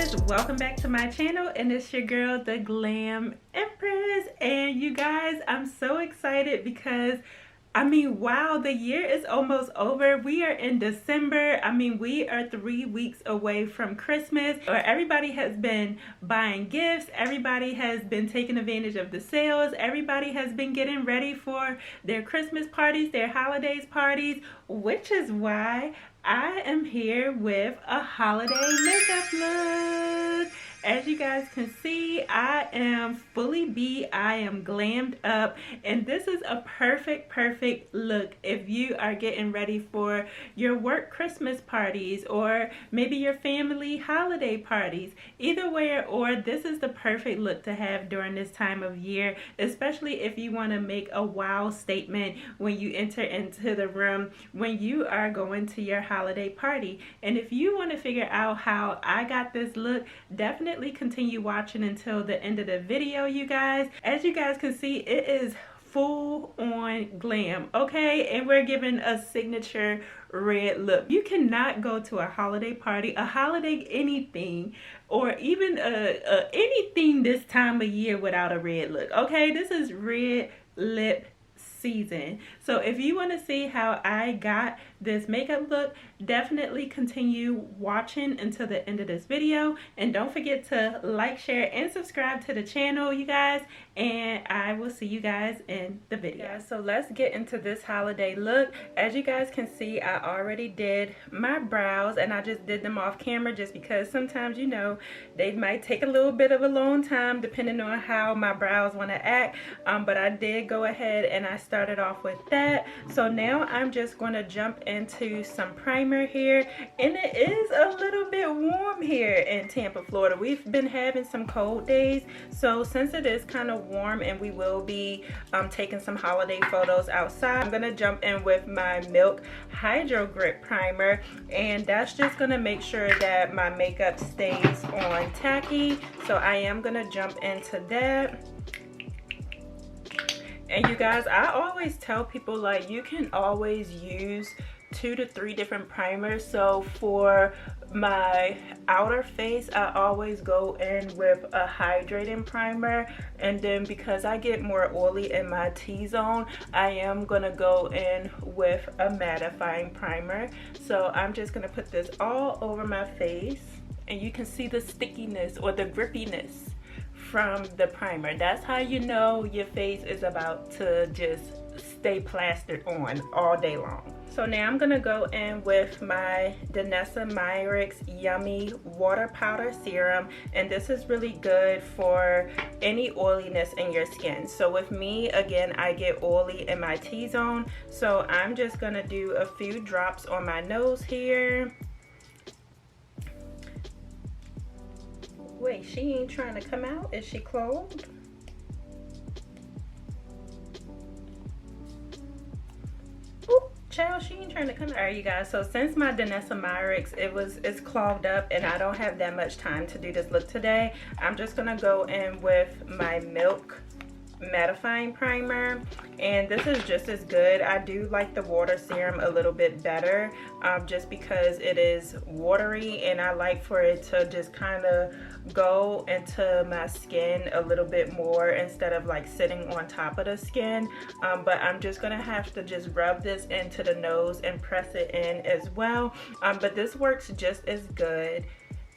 guys, welcome back to my channel, and it's your girl, the Glam Empress. And you guys, I'm so excited because wow, the year is almost over. We are in December. We are 3 weeks away from Christmas. Everybody has been buying gifts. Everybody has been taking advantage of the sales. Everybody has been getting ready for their Christmas parties, their holidays parties, which is why I am here with a holiday makeup look. As you guys can see, I am fully beat. I am glammed up, and this is a perfect look if you are getting ready for your work Christmas parties or maybe your family holiday parties. Either way, or this is the perfect look to have during this time of year, especially if you want to make a wow statement when you enter into the room when you are going to your holiday party. And if you want to figure out how I got this look, definitely continue watching until the end of the video, you guys. As you guys can see, it is full on glam, okay? And we're giving a signature red look. You cannot go to a holiday party, a holiday anything, or even anything this time of year without a red look, okay? This is red lip season. So if you want to see how I got this makeup look, definitely continue watching until the end of this video, and don't forget to like, share, and subscribe to the channel, you guys, and I will see you guys in the video. So let's get into this holiday look. As you guys can see, I already did my brows, and I just did them off camera just because sometimes, you know, they might take a little bit of a long time depending on how my brows want to act, but I did go ahead and I started off with that. So now I'm just going to jump into some primer here, and it is a little bit warm here in Tampa, Florida. We've been having some cold days, so since it is kind of warm and we will be taking some holiday photos outside, I'm gonna jump in with my Milk Hydro Grip primer, and that's just gonna make sure that my makeup stays on tacky. So I am gonna jump into that. And you guys, I always tell people, like, you can always use 2 to 3 different primers. So for my outer face, I always go in with a hydrating primer, and then because I get more oily in my T-zone, I am gonna go in with a mattifying primer. So I'm just gonna put this all over my face, and you can see the stickiness or the grippiness from the primer. That's how you know your face is about to just stay plastered on all day long. So now I'm gonna go in with my Danessa Myricks Yummy Water Powder Serum, and this is really good for any oiliness in your skin. So with me, again, I get oily in my T-zone, so I'm just gonna do a few drops on my nose here. Wait, she ain't trying to come out? Is she closed? Oop, child, she ain't trying to come out. All right, you guys, so since my Danessa Myricks, it's clogged up and I don't have that much time to do this look today, I'm just gonna go in with my Milk mattifying primer, and this is just as good. I do like the water serum a little bit better, just because it is watery, and I like for it to just kind of go into my skin a little bit more instead of like sitting on top of the skin. But I'm just gonna have to just rub this into the nose and press it in as well. But this works just as good,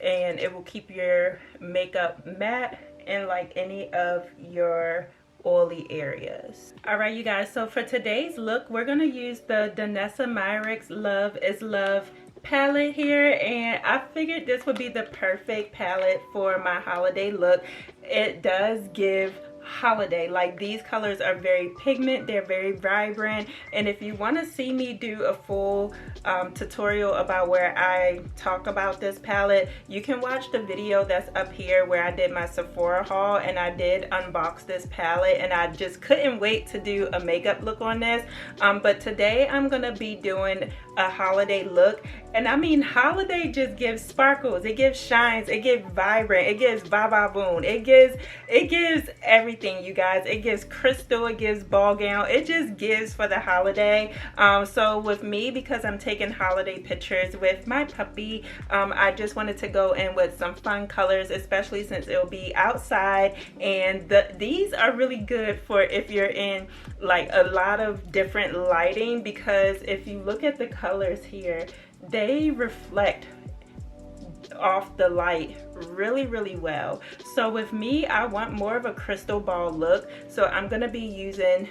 and it will keep your makeup matte in like any of your oily areas. All right, you guys, so for today's look, we're gonna use the Danessa Myricks Love is Love palette here, and I figured this would be the perfect palette for my holiday look. It does give holiday. Like, these colors are very pigment, they're very vibrant, and if you want to see me do a full tutorial about where I talk about this palette, you can watch the video that's up here where I did my Sephora haul, and I did unbox this palette, and I just couldn't wait to do a makeup look on this. But today I'm gonna be doing a holiday look, and I mean, holiday just gives sparkles, it gives shines, it gives vibrant, it gives va va boom, it gives everything everything, you guys. It gives crystal, it gives ball gown, it just gives for the holiday. So with me, because I'm taking holiday pictures with my puppy, I just wanted to go in with some fun colors, especially since it'll be outside. And these are really good for if you're in like a lot of different lighting, because if you look at the colors here, they reflect off the light really well. So with me, I want more of a crystal ball look, so I'm gonna be using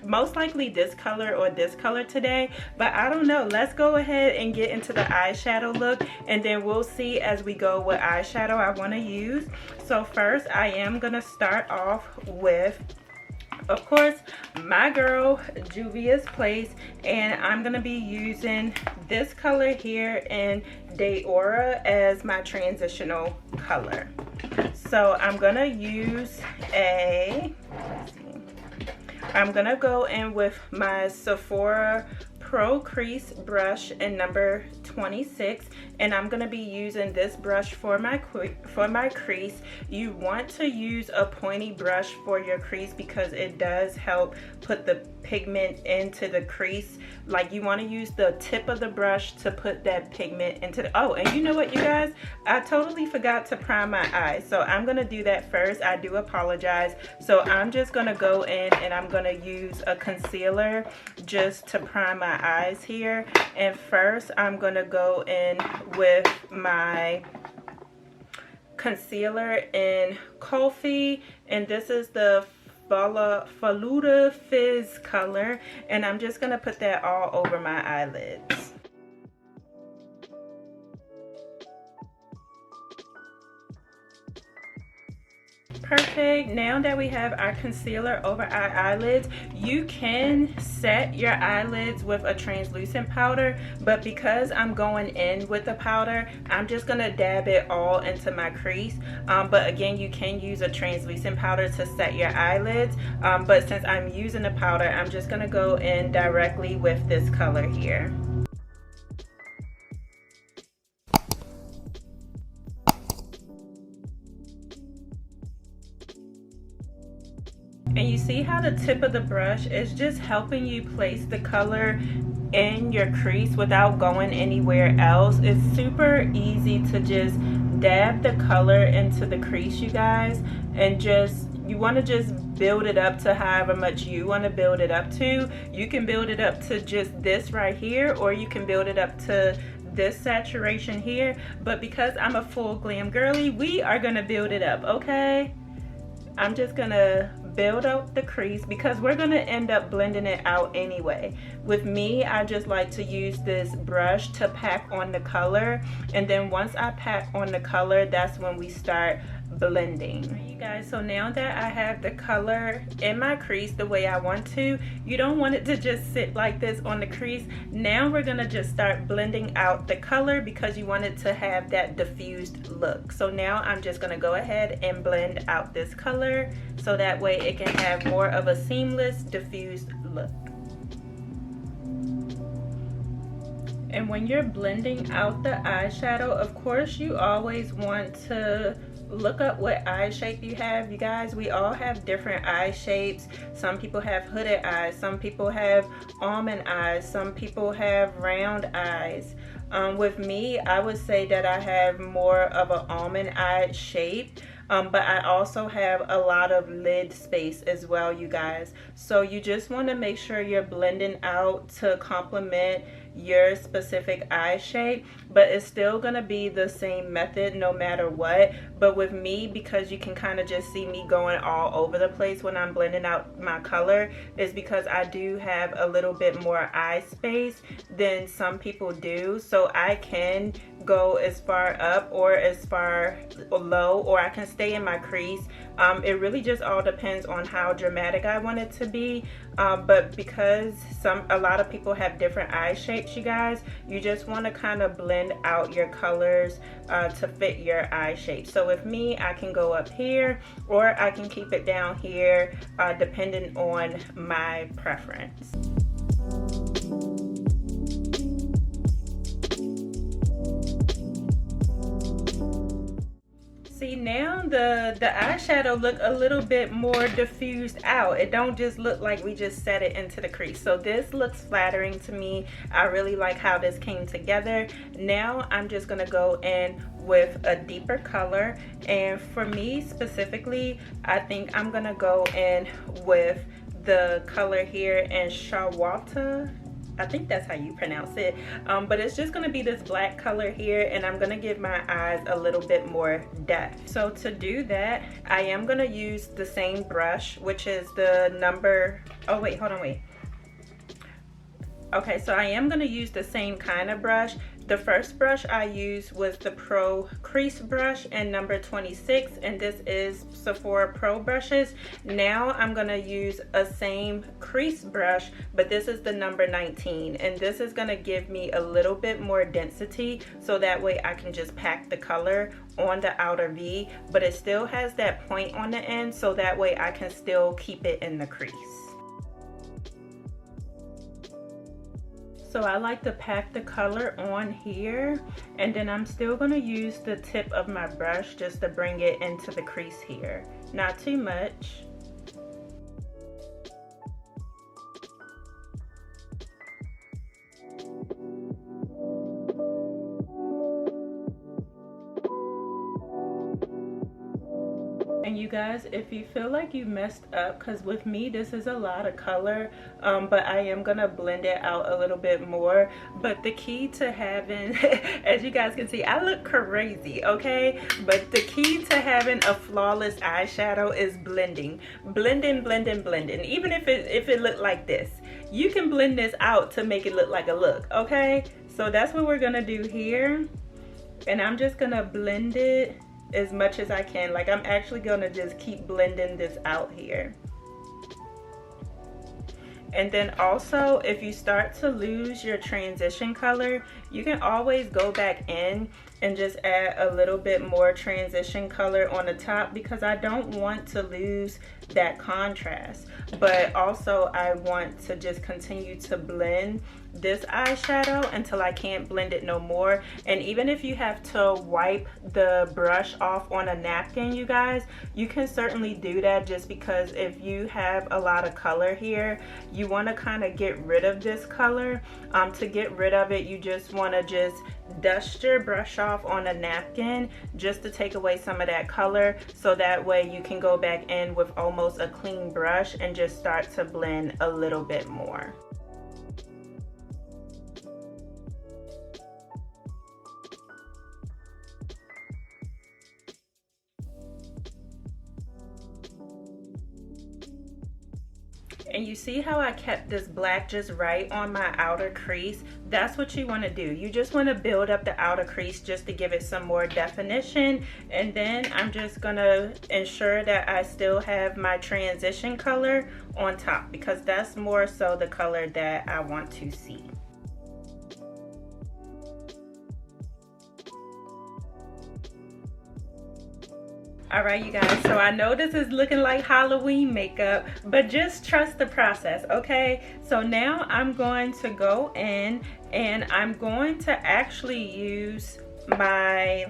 most likely this color or this color today, but I don't know. Let's go ahead and get into the eyeshadow look, and then we'll see as we go what eyeshadow I want to use. So first, I am gonna start off with, of course, my girl Juvia's Place, and I'm gonna be using this color here in Day Aura as my transitional color. So I'm gonna use I'm gonna go in with my Sephora Pro Crease brush in number 26, and I'm gonna be using this brush for my crease. You want to use a pointy brush for your crease because it does help put the pigment into the crease. Like, you want to use the tip of the brush to put that pigment into the, oh, and you know what, you guys, I totally forgot to prime my eyes, so I'm gonna do that first. I do apologize. So I'm just gonna go in and I'm gonna use a concealer just to prime my eyes here. And first I'm gonna go in with my concealer in Coffee, and this is the Faluda Fizz color, and I'm just gonna put that all over my eyelids. Perfect. Now that we have our concealer over our eyelids, you can set your eyelids with a translucent powder, but because I'm going in with the powder, I'm just gonna dab it all into my crease. But again, you can use a translucent powder to set your eyelids, but since I'm using the powder, I'm just gonna go in directly with this color here. And you see how the tip of the brush is just helping you place the color in your crease without going anywhere else. It's super easy to just dab the color into the crease, you guys, and you want to just build it up to however much you want to build it up to. You can build it up to just this right here, or you can build it up to this saturation here, but because I'm a full glam girly, we are gonna build it up, okay? I'm just gonna build out the crease because we're gonna end up blending it out anyway. With me, I just like to use this brush to pack on the color, and then once I pack on the color, that's when we start blending. You guys, so now that I have the color in my crease the way I want to, you don't want it to just sit like this on the crease. Now we're gonna just start blending out the color because you want it to have that diffused look. So now I'm just gonna go ahead and blend out this color so that way it can have more of a seamless diffused look. And when you're blending out the eyeshadow, of course you always want to look up what eye shape you have. You guys, we all have different eye shapes. Some people have hooded eyes, some people have almond eyes, some people have round eyes. With me, I would say that I have more of an almond eye shape. But I also have a lot of lid space as well, you guys. So you just want to make sure you're blending out to complement your specific eye shape, but it's still gonna be the same method no matter what. But with me, because you can kind of just see me going all over the place when I'm blending out my color, is because I do have a little bit more eye space than some people do. So I can go as far up or as far low, or I can stay in my crease. It really just all depends on how dramatic I want it to be. But because a lot of people have different eye shapes, you guys, you just want to kind of blend out your colors to fit your eye shape. So with me, I can go up here or I can keep it down here, depending on my preference. See, now the eyeshadow look a little bit more diffused out. It don't just look like we just set it into the crease. So this looks flattering to me. I really like how this came together. Now I'm just gonna go in with a deeper color, and for me specifically, I think I'm gonna go in with the color here in Shawata. I think that's how you pronounce it, but it's just gonna be this black color here, and I'm gonna give my eyes a little bit more depth. So to do that, I am gonna use the same brush, which is the number, oh wait, hold on, wait. Okay, so I am gonna use the same kind of brush. The first brush I used was the Pro Crease brush in number 26, and this is Sephora Pro brushes. Now I'm gonna use a same crease brush, but this is the number 19, and this is gonna give me a little bit more density, so that way I can just pack the color on the outer V, but it still has that point on the end, so that way I can still keep it in the crease. So I like to pack the color on here, and then I'm still going to use the tip of my brush just to bring it into the crease here. Not too much. And you guys, if you feel like you messed up, because with me this is a lot of color, but I am gonna blend it out a little bit more. But the key to having as you guys can see, I look crazy, okay, but the key to having a flawless eyeshadow is blending. Blending. Even if it looked like this, you can blend this out to make it look like a look, okay? So that's what we're gonna do here, and I'm just gonna blend it as much as I can. Like, I'm actually gonna just keep blending this out here. And then also, if you start to lose your transition color, you can always go back in and just add a little bit more transition color on the top, because I don't want to lose that contrast, but also I want to just continue to blend this eyeshadow until I can't blend it no more. And even if you have to wipe the brush off on a napkin, you guys, you can certainly do that, just because if you have a lot of color here, you want to kind of get rid of this color. To get rid of it, you just want to just dust your brush off on a napkin just to take away some of that color, so that way you can go back in with almost a clean brush and just start to blend a little bit more. And you see how I kept this black just right on my outer crease? That's what you want to do. You just want to build up the outer crease just to give it some more definition. And then I'm just going to ensure that I still have my transition color on top, because that's more so the color that I want to see. All right, you guys, so I know this is looking like Halloween makeup, but just trust the process, okay? So now I'm going to go in and I'm going to actually use my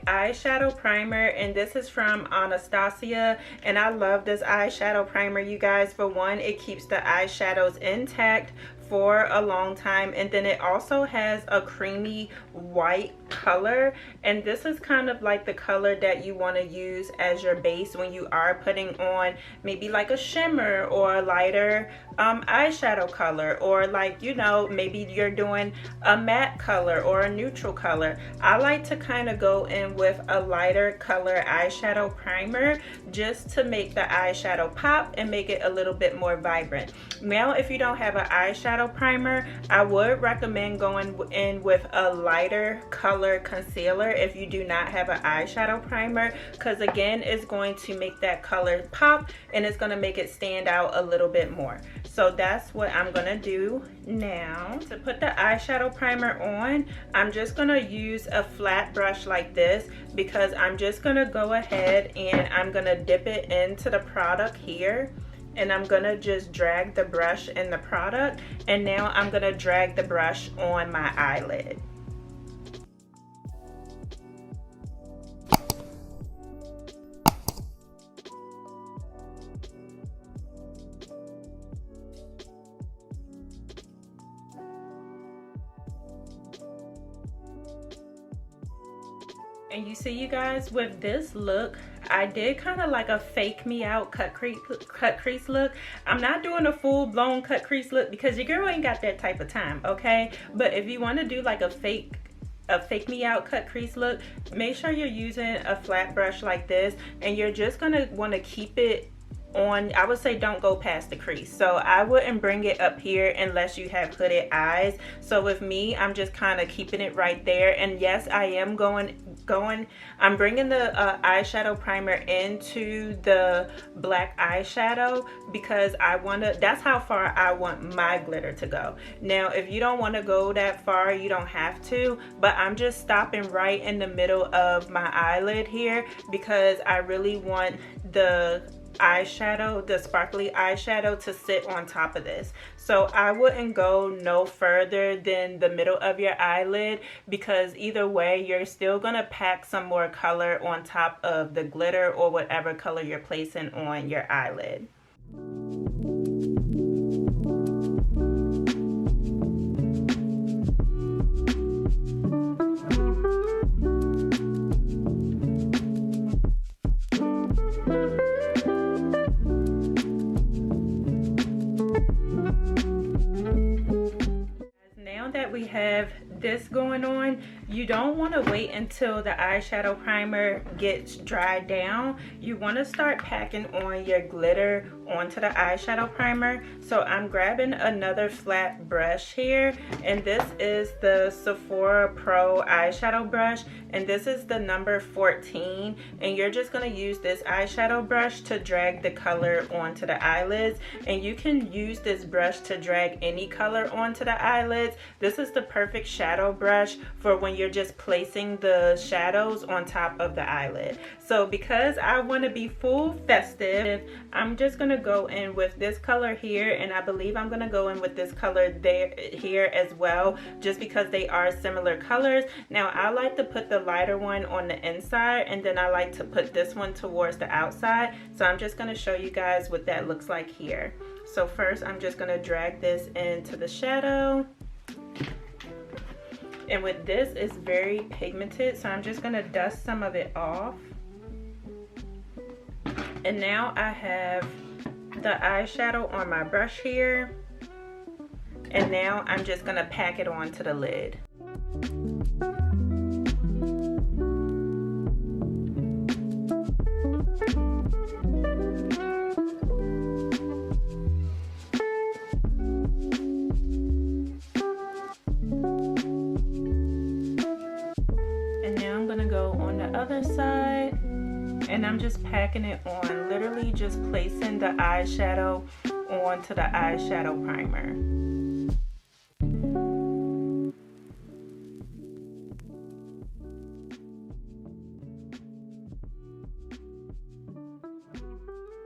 eyeshadow primer, and this is from Anastasia, and I love this eyeshadow primer, you guys. For one, it keeps the eyeshadows intact for a long time, and then it also has a creamy white color, and this is kind of like the color that you want to use as your base when you are putting on maybe like a shimmer or a lighter eyeshadow color, or like, you know, maybe you're doing a matte color or a neutral color. I like to kind of go in with a lighter color eyeshadow primer just to make the eyeshadow pop and make it a little bit more vibrant. Now, if you don't have an eyeshadow primer, I would recommend going in with a lighter color concealer if you do not have an eyeshadow primer, because again, it's going to make that color pop and it's going to make it stand out a little bit more. So that's what I'm going to do now. To put the eyeshadow primer on, I'm just going to use a flat brush like this, because I'm just going to go ahead and I'm going to dip it into the product here, and I'm gonna just drag the brush in the product, and now I'm gonna drag the brush on my eyelid. And you see, you guys, with this look, I did kind of like a fake me out cut crease look. I'm not doing a full blown cut crease look because your girl ain't got that type of time, okay? But if you want to do like a fake me out cut crease look, make sure you're using a flat brush like this, and you're just gonna want to keep it on. I would say don't go past the crease, so I wouldn't bring it up here unless you have hooded eyes. So with me, I'm just kind of keeping it right there. And yes, I am I'm bringing the eyeshadow primer into the black eyeshadow because that's how far I want my glitter to go. Now if you don't want to go that far, you don't have to, but I'm just stopping right in the middle of my eyelid here because I really want the eyeshadow, the sparkly eyeshadow, to sit on top of this. So I wouldn't go no further than the middle of your eyelid because either way you're still gonna pack some more color on top of the glitter or whatever color you're placing on your eyelid. We have this going on, you don't want to wait until the eyeshadow primer gets dried down. You want to start packing on your glitter onto the eyeshadow primer. So I'm grabbing another flat brush here, and this is the Sephora Pro eyeshadow brush, and this is the number 14, and you're just going to use this eyeshadow brush to drag the color onto the eyelids. And you can use this brush to drag any color onto the eyelids. This is the perfect shadow brush for when you're just placing the shadows on top of the eyelid. So because I want to be full festive, I'm just going to go in with this color here, and I believe I'm going to go in with this color here as well, just because they are similar colors. Now I like to put the lighter one on the inside, and then I like to put this one towards the outside. So I'm just going to show you guys what that looks like here. So first I'm just going to drag this into the shadow. And with this, it's very pigmented, so I'm just going to dust some of it off. And now I have the eyeshadow on my brush here. And now I'm just going to pack it onto the lid. Other side, and I'm just packing it on, literally just placing the eyeshadow onto the eyeshadow primer.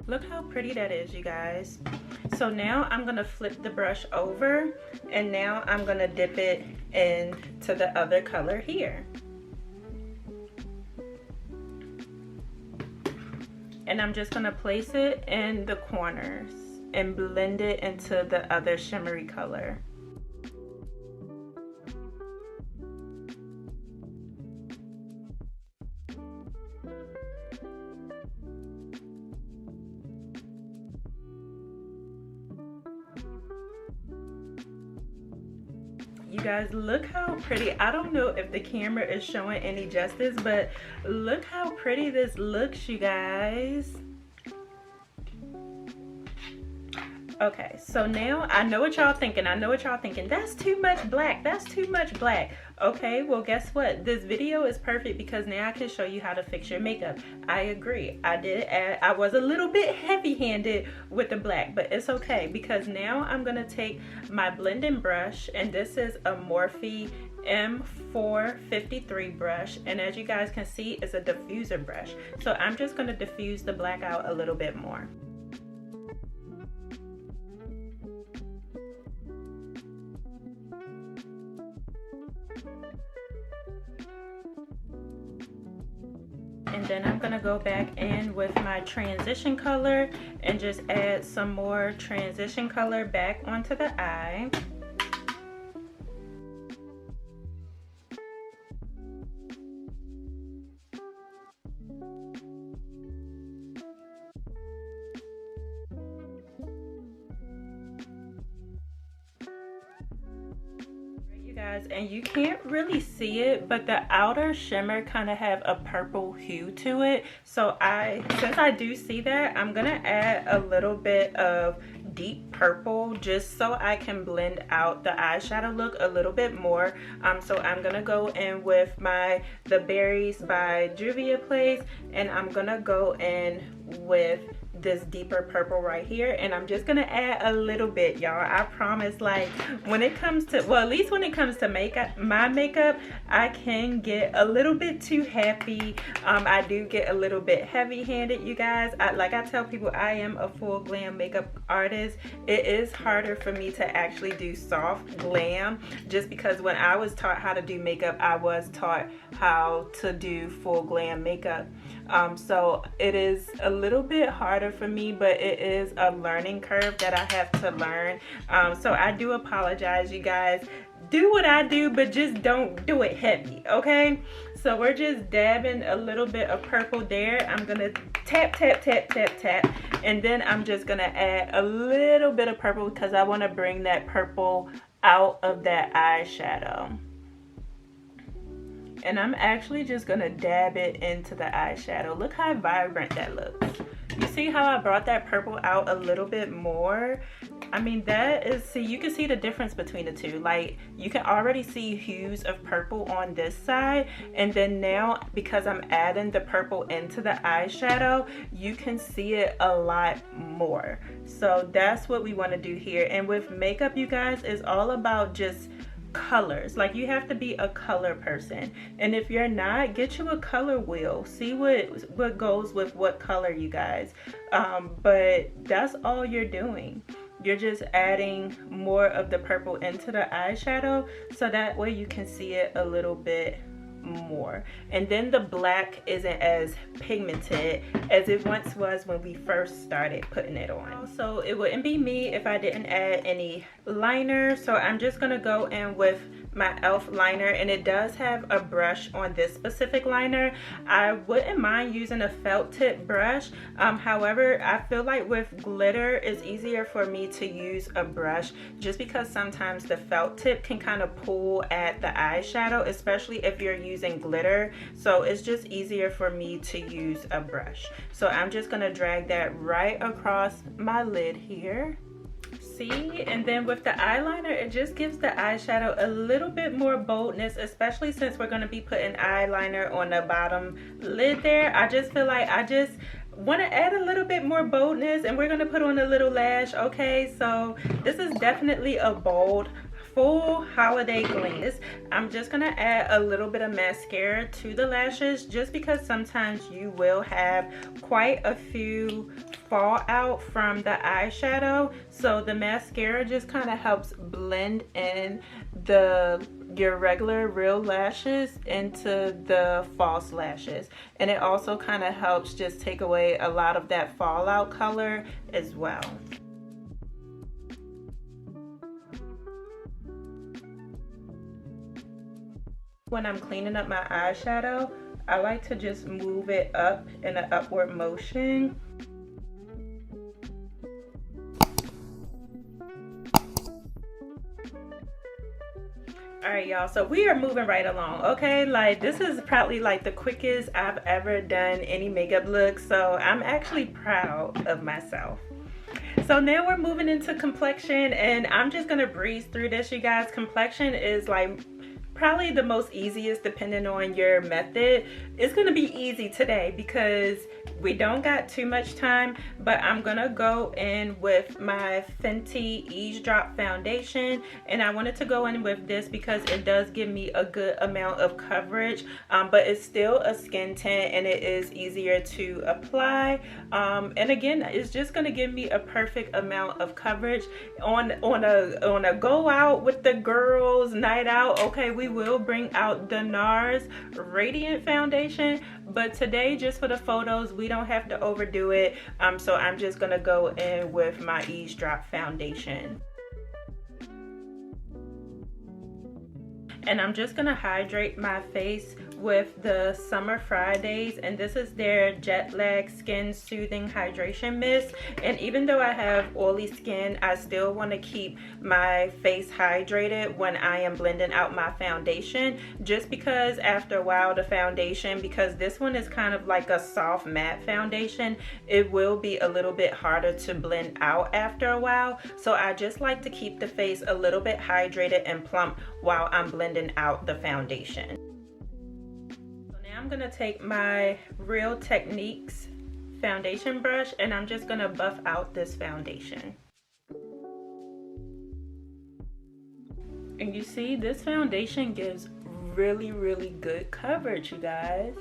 Look how pretty that is, you guys. So now I'm gonna flip the brush over, and now I'm gonna dip it into the other color here. And I'm just going to place it in the corners and blend it into the other shimmery color. You guys, look how pretty. I don't know if the camera is showing any justice, but look how pretty this looks, you guys. Okay, so now I know what y'all thinking. That's too much black. That's too much black. Okay, well, guess what? This video is perfect because now I can show you how to fix your makeup. I agree. I was a little bit heavy-handed with the black, but it's okay because now I'm going to take my blending brush, and this is a Morphe M453 brush, and as you guys can see, it's a diffuser brush. So I'm just going to diffuse the black out a little bit more. And then I'm going to go back in with my transition color and just add some more transition color back onto the eye. guys, and you can't really see it, but the outer shimmer kind of have a purple hue to it. So since I do see that, I'm gonna add a little bit of deep purple just so I can blend out the eyeshadow look a little bit more. So I'm gonna go in with the Berries by Juvia Place, and I'm gonna go in with this deeper purple right here, and I'm just gonna add a little bit, y'all. I promise, like, when it comes to, well, at least when it comes to my makeup, I can get a little bit too happy. I do get a little bit heavy-handed, you guys. Like I tell people, I am a full glam makeup artist. It is harder for me to actually do soft glam, just because when I was taught how to do makeup, I was taught how to do full glam makeup. So it is a little bit harder for me, but it is a learning curve that I have to learn. So I do apologize, you guys. Do what I do, but just don't do it heavy, okay? So we're just dabbing a little bit of purple there. I'm gonna tap, tap, tap, tap, tap, and then I'm just gonna add a little bit of purple because I want to bring that purple out of that eyeshadow. And I'm actually just gonna dab it into the eyeshadow. Look how vibrant that looks. You see how I brought that purple out a little bit more? I mean, that is, see, you can see the difference between the two. Like, you can already see hues of purple on this side, and then now, because I'm adding the purple into the eyeshadow, you can see it a lot more. So that's what we want to do here. And with makeup, you guys, it's all about just colors. Like, you have to be a color person, and if you're not, get you a color wheel, see what goes with what color, you guys. But that's all you're doing. You're just adding more of the purple into the eyeshadow, so that way you can see it a little bit more. And then the black isn't as pigmented as it once was when we first started putting it on. So it wouldn't be me if I didn't add any liner. So I'm just gonna go in with my e.l.f. liner, and it does have a brush on this specific liner. I wouldn't mind using a felt tip brush. However, I feel like with glitter, it's easier for me to use a brush, just because sometimes the felt tip can kind of pull at the eyeshadow, especially if you're using glitter. So it's just easier for me to use a brush. So I'm just gonna drag that right across my lid here. See, and then with the eyeliner, it just gives the eyeshadow a little bit more boldness, especially since we're going to be putting eyeliner on the bottom lid there. I just feel like I just want to add a little bit more boldness, and we're going to put on a little lash. Okay, so this is definitely a bold full holiday glam. I'm just gonna add a little bit of mascara to the lashes, just because sometimes you will have quite a few fall out from the eyeshadow. So the mascara just kind of helps blend in your regular real lashes into the false lashes, and it also kind of helps just take away a lot of that fallout color as well. When I'm cleaning up my eyeshadow, I like to just move it up in an upward motion. Alright, y'all, so we are moving right along, okay? Like, this is probably like the quickest I've ever done any makeup look, so I'm actually proud of myself. So now we're moving into complexion, and I'm just gonna breeze through this, you guys. Complexion is like probably the most easiest depending on your method. It's gonna be easy today because we don't got too much time, but I'm gonna go in with my Fenty Eavesdrop foundation, and I wanted to go in with this because it does give me a good amount of coverage, but it's still a skin tint and it is easier to apply, and again, it's just gonna give me a perfect amount of coverage on a go out with the girls night out. Okay, we will bring out the NARS Radiant Foundation, but today, just for the photos, we don't have to overdo it. So I'm just gonna go in with my Eavesdrop foundation. And I'm just gonna hydrate my face with the Summer Fridays, and this is their Jet Lag Skin Soothing Hydration Mist. And even though I have oily skin, I still want to keep my face hydrated when I am blending out my foundation, just because after a while the foundation, because this one is kind of like a soft matte foundation, it will be a little bit harder to blend out after a while. So I just like to keep the face a little bit hydrated and plump while I'm blending out the foundation. So now I'm gonna take my Real Techniques foundation brush and I'm just gonna buff out this foundation. And you see, this foundation gives really good coverage, you guys.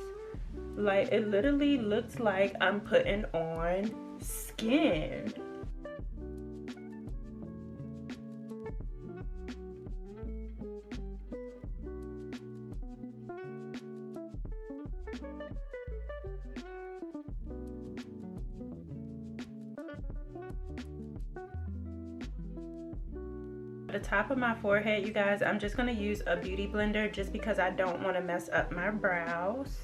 Like, it literally looks like I'm putting on skin. The top of my forehead, you guys, I'm just going to use a beauty blender just because I don't want to mess up my brows.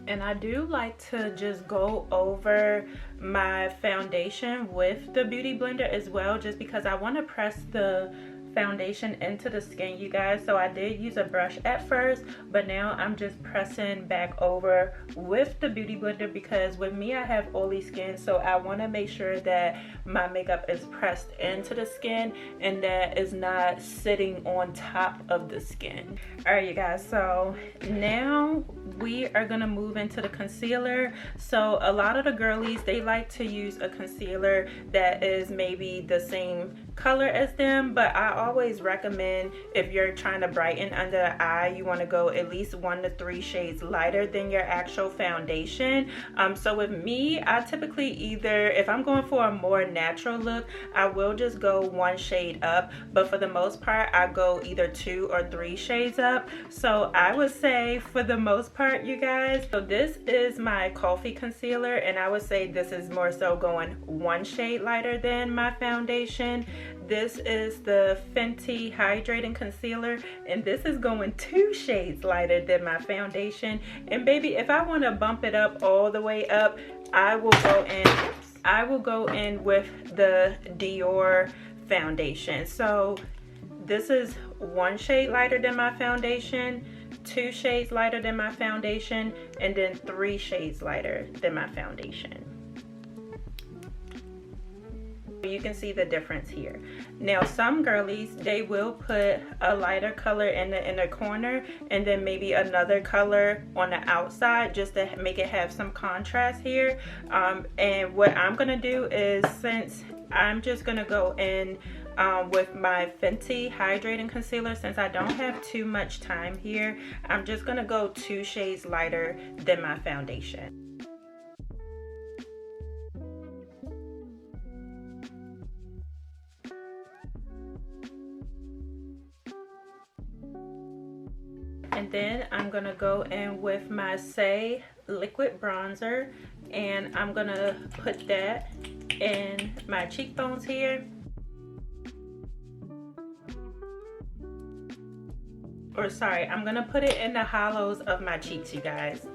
And I do like to just go over my foundation with the beauty blender as well, just because I want to press the foundation into the skin, you guys. So I did use a brush at first, but now I'm just pressing back over with the beauty blender, because with me, I have oily skin, so I want to make sure that my makeup is pressed into the skin and that is not sitting on top of the skin. All right, you guys, so now we are gonna move into the concealer. So a lot of the girlies, they like to use a concealer that is maybe the same color as them, but I always recommend, if you're trying to brighten under the eye, you want to go at least 1 to 3 shades lighter than your actual foundation. So with me, I typically either, if I'm going for a more natural look, I will just go 1 shade up, but for the most part, I go either 2 or 3 shades up. So I would say, for the most part, you guys, so this is my coffee concealer, and I would say this is more so going 1 shade lighter than my foundation. This is the Fenty Hydrating Concealer, and this is going 2 shades lighter than my foundation. And baby, if I want to bump it up all the way up, I will go in with the Dior foundation. So this is 1 shade lighter than my foundation, 2 shades lighter than my foundation, and then 3 shades lighter than my foundation. You can see the difference here. Now some girlies, they will put a lighter color in the inner corner and then maybe another color on the outside, just to make it have some contrast here. And what I'm gonna do is, since I'm just gonna go in with my Fenty Hydrating Concealer, since I don't have too much time here, I'm just gonna go 2 shades lighter than my foundation. And then I'm gonna go in with my Say liquid bronzer, and I'm gonna put that in my cheekbones here. Or sorry, I'm gonna put it in the hollows of my cheeks, you guys.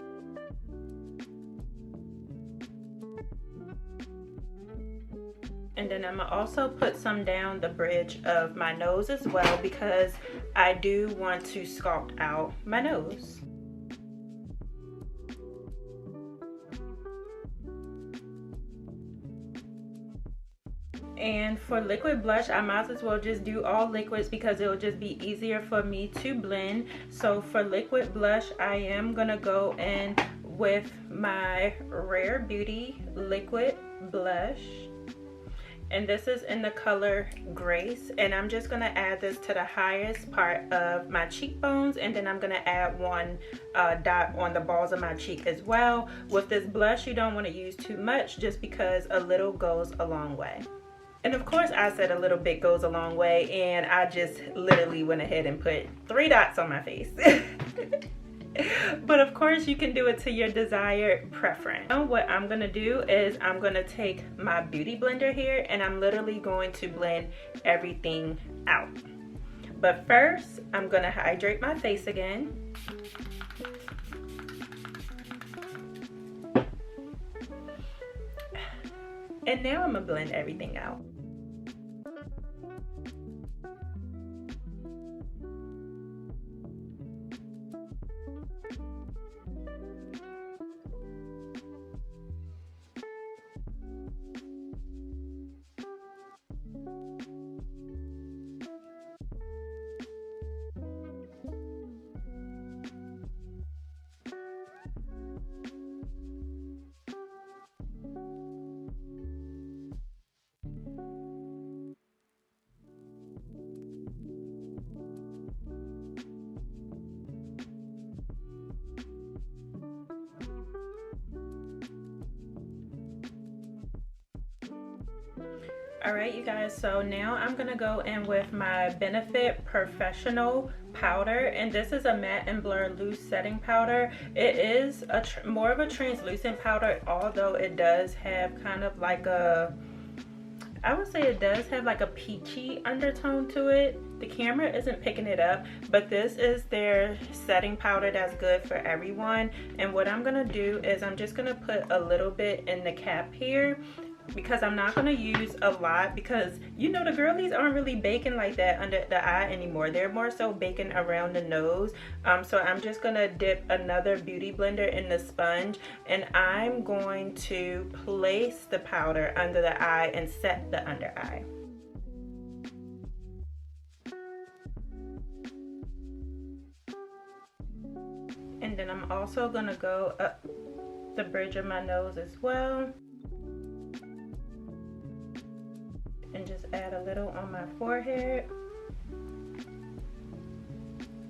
And then I'm gonna also put some down the bridge of my nose as well, because I do want to sculpt out my nose. And for liquid blush, I might as well just do all liquids because it will just be easier for me to blend. So for liquid blush, I am gonna go in with my Rare Beauty liquid blush. And this is in the color Grace, and I'm just gonna add this to the highest part of my cheekbones, and then I'm gonna add 1 dot on the balls of my cheek as well. With this blush, you don't want to use too much, just because a little goes a long way. And of course, I said a little bit goes a long way, and I just literally went ahead and put 3 dots on my face. But of course, course, you can do it to your desired preference. Now what I'm gonna do is I'm gonna take my beauty blender here and I'm literally going to blend everything out. But first, I'm gonna hydrate my face again. And now I'm gonna blend everything out. Alright you guys, so now I'm going to go in with my Benefit Professional powder, and this is a matte and blur loose setting powder. It is more of a translucent powder, although it does have kind of like a, I would say it does have like a peachy undertone to it. The camera isn't picking it up, but this is their setting powder that's good for everyone. And what I'm going to do is I'm just going to put a little bit in the cap here, because I'm not going to use a lot, because you know the girlies aren't really baking like that under the eye anymore. They're more so baking around the nose. So I'm just going to dip another beauty blender in the sponge, and I'm going to place the powder under the eye and set the under eye. And then I'm also going to go up the bridge of my nose as well. And just add a little on my forehead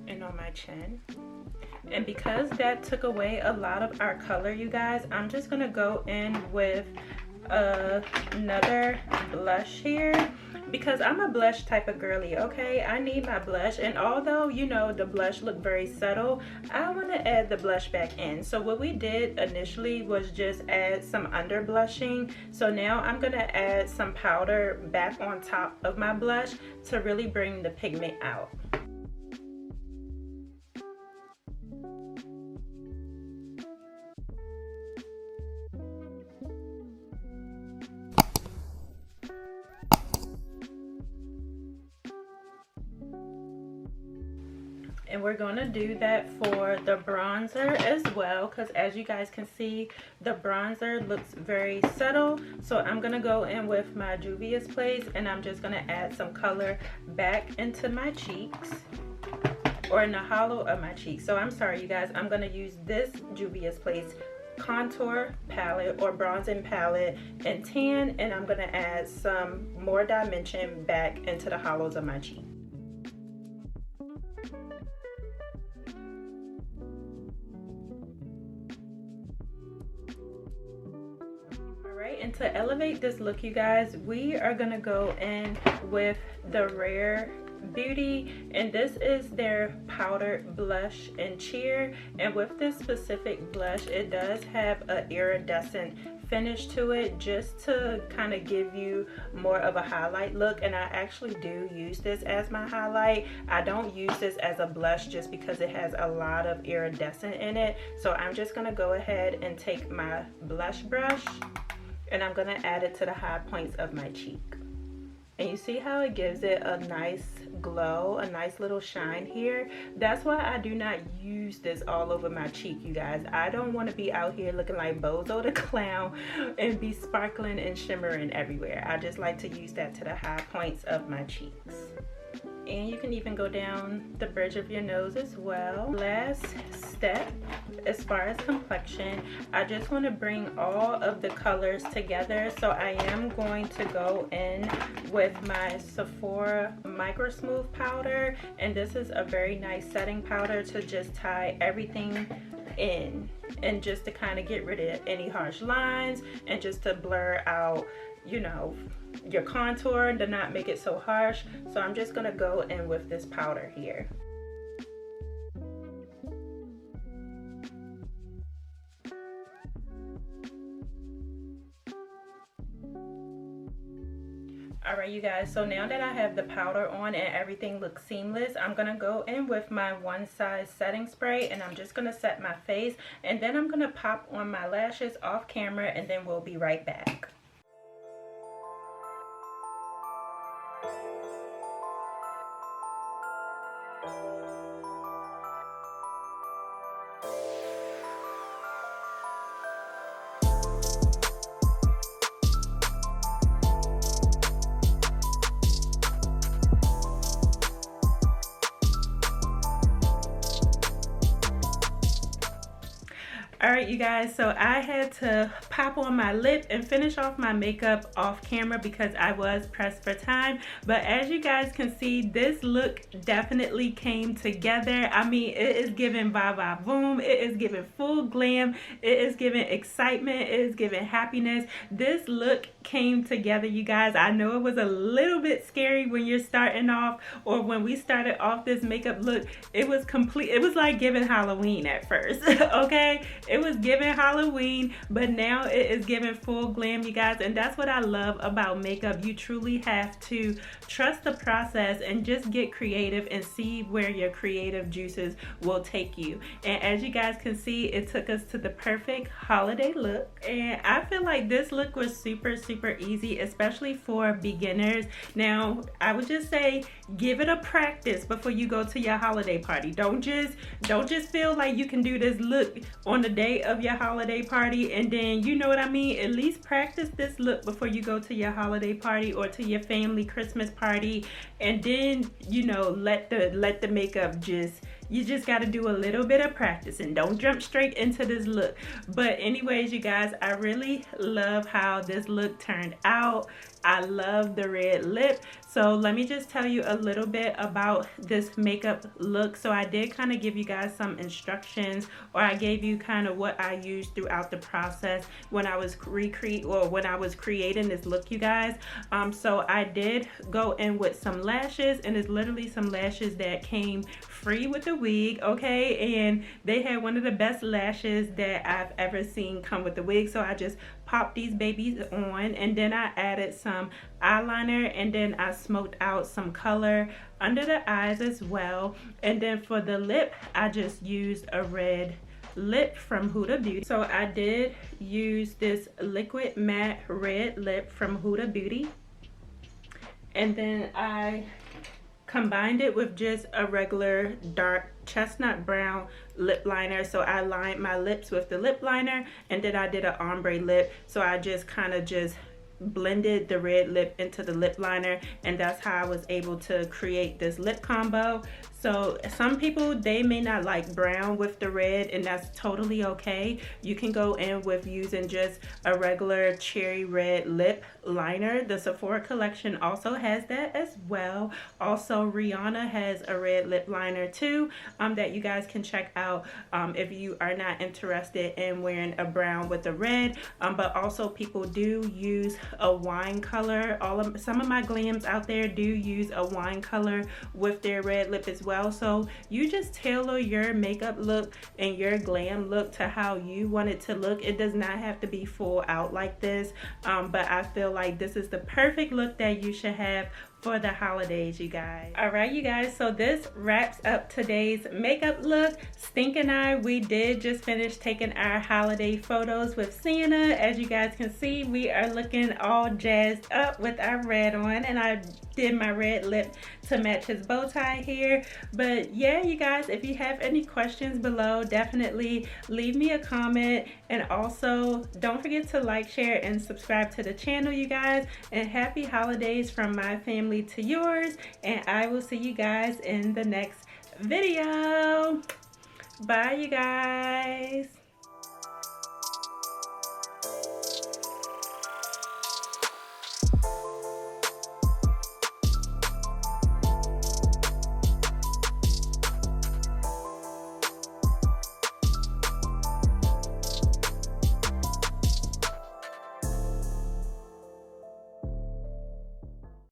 and on my chin. And because that took away a lot of our color, you guys, I'm just gonna go in with another blush here, because I'm a blush type of girly, okay? I need my blush, and although you know the blush looked very subtle, I want to add the blush back in. So what we did initially was just add some under blushing. So now I'm gonna add some powder back on top of my blush to really bring the pigment out. And we're going to do that for the bronzer as well, because as you guys can see, the bronzer looks very subtle. So I'm going to go in with my Juvia's Place, and I'm just going to add some color back into my cheeks, or in the hollow of my cheeks. So I'm sorry you guys, I'm going to use this Juvia's Place contour palette or bronzing palette in tan, and I'm going to add some more dimension back into the hollows of my cheeks. And to elevate this look, you guys, we are gonna go in with the Rare Beauty, and this is their powdered blush in Cheer. And with this specific blush, it does have an iridescent finish to it, just to kind of give you more of a highlight look. And I actually do use this as my highlight. I don't use this as a blush just because it has a lot of iridescent in it. So I'm just gonna go ahead and take my blush brush, and I'm gonna add it to the high points of my cheek. And you see how it gives it a nice glow, a nice little shine here? That's why I do not use this all over my cheek, you guys. I don't want to be out here looking like Bozo the Clown and be sparkling and shimmering everywhere. I just like to use that to the high points of my cheeks. And you can even go down the bridge of your nose as well. Last step, as far as complexion, I just want to bring all of the colors together. So I am going to go in with my Sephora Micro Smooth powder, and this is a very nice setting powder to just tie everything in, and just to kind of get rid of any harsh lines, and just to blur out, you know, your contour and to not make it so harsh. So I'm just gonna go in with this powder here. Alright you guys, so now that I have the powder on and everything looks seamless, I'm going to go in with my one size setting spray and I'm just going to set my face, and then I'm going to pop on my lashes off camera, and then we'll be right back. Alright you guys, so I had to pop on my lip and finish off my makeup off camera because I was pressed for time. But as you guys can see, this look definitely came together. I mean, it is giving va boom, it is giving full glam, it is giving excitement, it is giving happiness. This look came together you guys. I know it was a little bit scary when you're starting off, or when we started off this makeup look. It was complete, it was like giving Halloween at first. Okay, it was giving Halloween, but now it is giving full glam you guys, and that's what I love about makeup. You truly have to trust the process and just get creative and see where your creative juices will take you. And as you guys can see, it took us to the perfect holiday look, and I feel like this look was super easy, especially for beginners. Now I would just say give it a practice before you go to your holiday party. Don't just feel like you can do this look on the day of your holiday party and then, you know what I mean, at least practice this look before you go to your holiday party or to your family Christmas party, and then, you know, let the makeup you just got to do a little bit of practice and don't jump straight into this look. But anyways you guys, I really love how this look turned out. I love the red lip. So let me just tell you a little bit about this makeup look. So I did kind of give you guys some instructions, or I gave you kind of what I used throughout the process when I was creating this look you guys. So I did go in with some lashes, and it's literally some lashes that came free with the wig, okay, and they had one of the best lashes that I've ever seen come with the wig. So I just popped these babies on, and then I added some eyeliner, and then I smoked out some color under the eyes as well. And then for the lip, I just used a red lip from Huda Beauty. So I did use this liquid matte red lip from Huda Beauty, and then I combined it with just a regular dark chestnut brown lip liner. So I lined my lips with the lip liner, and then I did an ombre lip. So I just kind of just blended the red lip into the lip liner, and that's how I was able to create this lip combo. So some people, they may not like brown with the red, and that's totally okay. You can go in with using just a regular cherry red lip liner. The Sephora collection also has that as well. Also Rihanna has a red lip liner too, that you guys can check out if you are not interested in wearing a brown with a red. But also people do use a wine color. Some of my glams out there do use a wine color with their red lip as well. So you just tailor your makeup look and your glam look to how you want it to look. It does not have to be full out like this, but I feel like this is the perfect look that you should have for the holidays, you guys. All right, you guys, so this wraps up today's makeup look. Stink and I, we did just finish taking our holiday photos with Santa. As you guys can see, we are looking all jazzed up with our red on, and I did my red lip to match his bow tie here. But yeah, you guys, if you have any questions below, definitely leave me a comment, and also don't forget to like, share, and subscribe to the channel, you guys. And happy holidays from my family to yours, and I will see you guys in the next video. Bye, you guys.